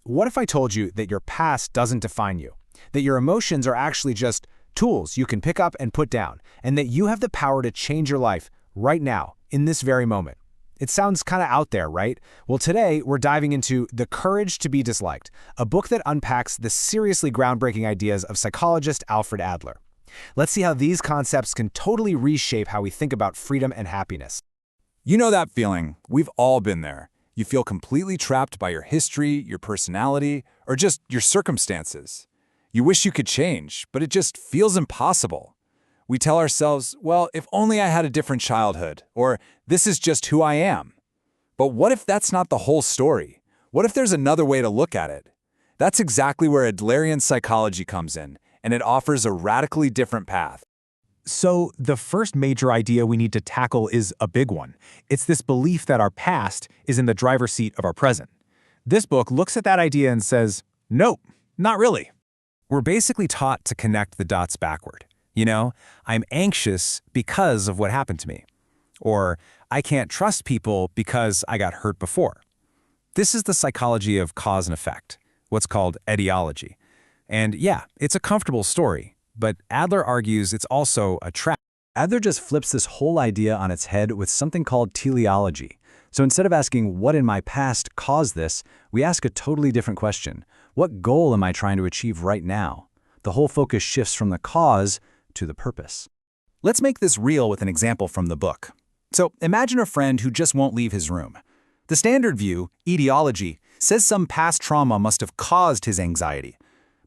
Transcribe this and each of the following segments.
what if I told you that your past doesn't define you? That your emotions are actually just tools you can pick up and put down, and that you have the power to change your life right now, in this very moment? It sounds kind of out there, right? Well, today we're diving into The Courage to be Disliked, a book that unpacks the seriously groundbreaking ideas of psychologist Alfred Adler. Let's see how these concepts can totally reshape how we think about freedom and happiness. You know that feeling. We've all been there. You feel completely trapped by your history, your personality, or just your circumstances. You wish you could change, but it just feels impossible. We tell ourselves, well, if only I had a different childhood, or this is just who I am. But what if that's not the whole story? What if there's another way to look at it? That's exactly where Adlerian Psychology comes in, and it offers a radically different path. So the first major idea we need to tackle is a big one. It's this belief that our past is in the driver's seat of our present. This book looks at that idea and says, nope, not really. We're basically taught to connect the dots backward. You know, I'm anxious because of what happened to me. Or I can't trust people because I got hurt before. This is the psychology of cause and effect, what's called etiology. And yeah, it's a comfortable story, but Adler argues it's also a trap. Adler just flips this whole idea on its head with something called teleology. So instead of asking what in my past caused this, we ask a totally different question. What goal am I trying to achieve right now? The whole focus shifts from the cause to the purpose. Let's make this real with an example from the book. So imagine a friend who just won't leave his room. The standard view, etiology, says some past trauma must have caused his anxiety.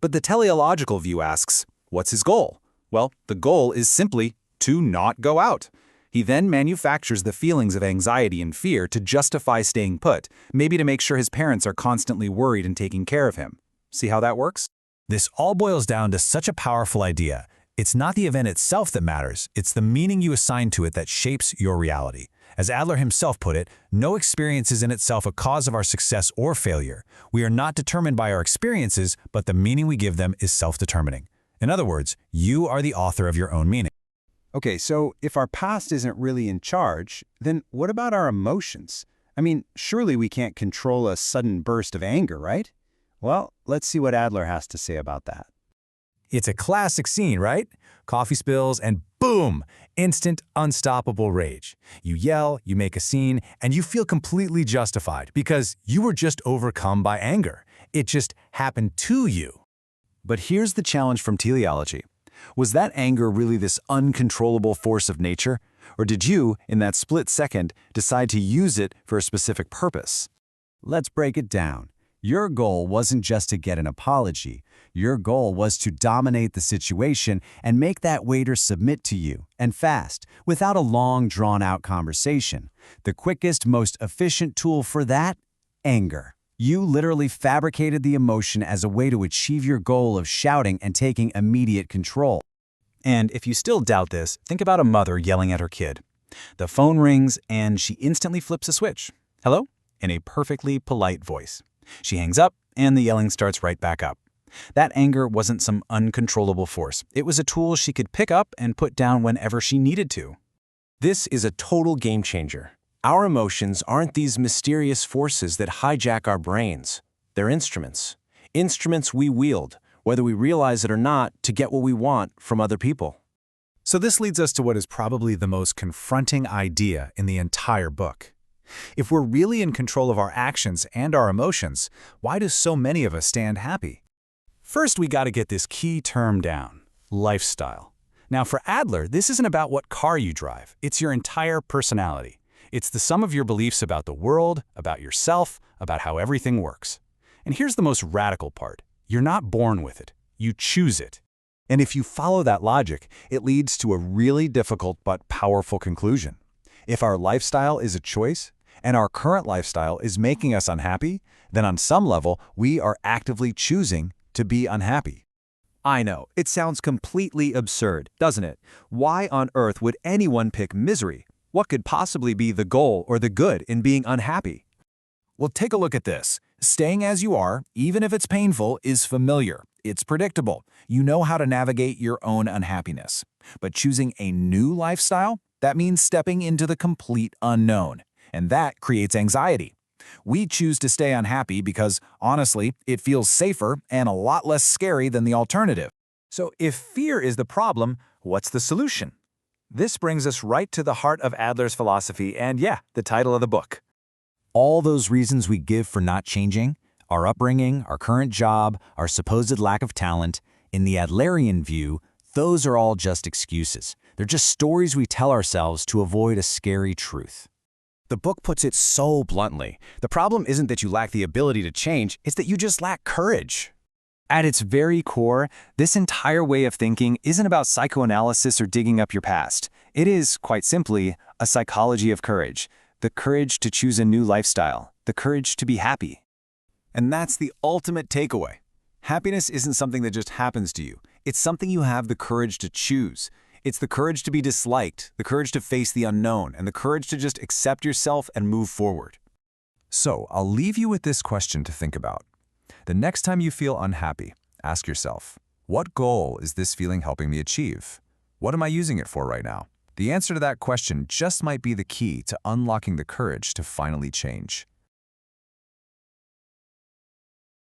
But the teleological view asks, what's his goal? Well, the goal is simply to not go out. He then manufactures the feelings of anxiety and fear to justify staying put, maybe to make sure his parents are constantly worried and taking care of him. See how that works? This all boils down to such a powerful idea. It's not the event itself that matters, it's the meaning you assign to it that shapes your reality. As Adler himself put it, no experience is in itself a cause of our success or failure. We are not determined by our experiences, but the meaning we give them is self-determining. In other words, you are the author of your own meaning. Okay, so if our past isn't really in charge, then what about our emotions? I mean, surely we can't control a sudden burst of anger, right? Well, let's see what Adler has to say about that. It's a classic scene, right? Coffee spills and boom! Instant, unstoppable rage. You yell, you make a scene, and you feel completely justified because you were just overcome by anger. It just happened to you. But here's the challenge from teleology. Was that anger really this uncontrollable force of nature? Or did you, in that split second, decide to use it for a specific purpose? Let's break it down. Your goal wasn't just to get an apology. Your goal was to dominate the situation and make that waiter submit to you, and fast, without a long, drawn-out conversation. The quickest, most efficient tool for that? Anger. You literally fabricated the emotion as a way to achieve your goal of shouting and taking immediate control. And if you still doubt this, think about a mother yelling at her kid. The phone rings and she instantly flips a switch. Hello? In a perfectly polite voice. She hangs up and the yelling starts right back up. That anger wasn't some uncontrollable force. It was a tool she could pick up and put down whenever she needed to. This is a total game changer. Our emotions aren't these mysterious forces that hijack our brains. They're instruments. Instruments we wield, whether we realize it or not, to get what we want from other people. So this leads us to what is probably the most confronting idea in the entire book. If we're really in control of our actions and our emotions, why do so many of us stay unhappy? First, we got to get this key term down: lifestyle. Now, for Adler, this isn't about what car you drive. It's your entire personality. It's the sum of your beliefs about the world, about yourself, about how everything works. And here's the most radical part. You're not born with it. You choose it. And if you follow that logic, it leads to a really difficult but powerful conclusion. If our lifestyle is a choice, and our current lifestyle is making us unhappy, then on some level, we are actively choosing to be unhappy. I know, it sounds completely absurd, doesn't it? Why on earth would anyone pick misery? What could possibly be the goal or the good in being unhappy? Well, take a look at this. Staying as you are, even if it's painful, is familiar. It's predictable. You know how to navigate your own unhappiness. But choosing a new lifestyle, that means stepping into the complete unknown. And that creates anxiety. We choose to stay unhappy because, honestly, it feels safer and a lot less scary than the alternative. So if fear is the problem, what's the solution? This brings us right to the heart of Adler's philosophy and, yeah, the title of the book. All those reasons we give for not changing, our upbringing, our current job, our supposed lack of talent, in the Adlerian view, those are all just excuses. They're just stories we tell ourselves to avoid a scary truth. The book puts it so bluntly. The problem isn't that you lack the ability to change, it's that you just lack courage. At its very core, this entire way of thinking isn't about psychoanalysis or digging up your past. It is, quite simply, a psychology of courage. The courage to choose a new lifestyle. The courage to be happy. And that's the ultimate takeaway. Happiness isn't something that just happens to you. It's something you have the courage to choose. It's the courage to be disliked, the courage to face the unknown, and the courage to just accept yourself and move forward. So, I'll leave you with this question to think about. The next time you feel unhappy, ask yourself, what goal is this feeling helping me achieve? What am I using it for right now? The answer to that question just might be the key to unlocking the courage to finally change.